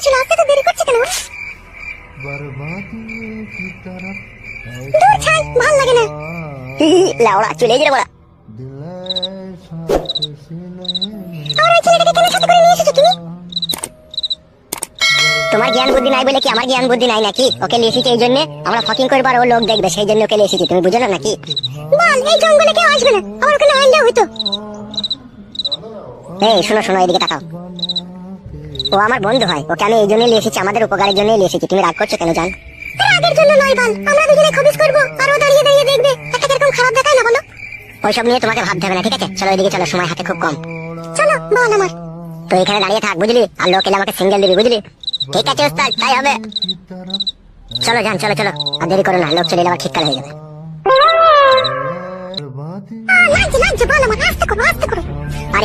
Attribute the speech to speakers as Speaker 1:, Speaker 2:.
Speaker 1: ছিল, আজকে তো দেরি করছে কেন? দূর ছাই, ভাল লাগে না। লাউড়া চলে গেলে বড়া। আর ওই ছেলেটাকে কেন সাথে করে নিয়ে এসেছো তুমি? তোমার জ্ঞান বুদ্ধি নাই বলে কি আমার জ্ঞান বুদ্ধি নাই নাকি? ওকে নিয়ে এসেছি এই জন্য আমরা ফাকিং করবো আর ও লোক দেখবে, সেই জন্য ওকে নিয়ে এসেছি। তুমি বুঝো না নাকি? বল, এই জঙ্গলে কেউ আসবে না, আমার ওখানে আনলে হইতো। এই শোনো শোনো, এদিকে তাকাও। ও আমার বন্ধু হয়, ওকে আমি এই জন্য নিয়ে এসেছি, আমাদের উপকারের জন্য নিয়ে এসেছি। তুমি রাগ করছো কেন জান? রাগের জন্য নয় বাল, আমরা দুজনে খবিস করবো আর ও দাঁড়িয়ে দাঁড়িয়ে দেখবে। একটা কিরকম খারাপ দেখায় না বলো? ওইসব নিয়ে তোমাকে ভাবতে হবে না, ঠিক আছে? চলো এদিকে চলো, সময় হাতে খুব কম। চলো বল আমার। তো এখানে দাঁড়িয়ে থাক বুঝলি, আর লোক এলে আমাকে সিঙ্গেল দিবি বুঝলি? ঠিক আছে ওস্তাদ, তাই হবে। চলো যান, চলো চলো, আর দেরি করো না, লোক চলে এলে আবার ঠিকঠাক হয়ে যাবে। লাগছে লাগছে, বল আমার, আস্তে করো আস্তে করো। আরে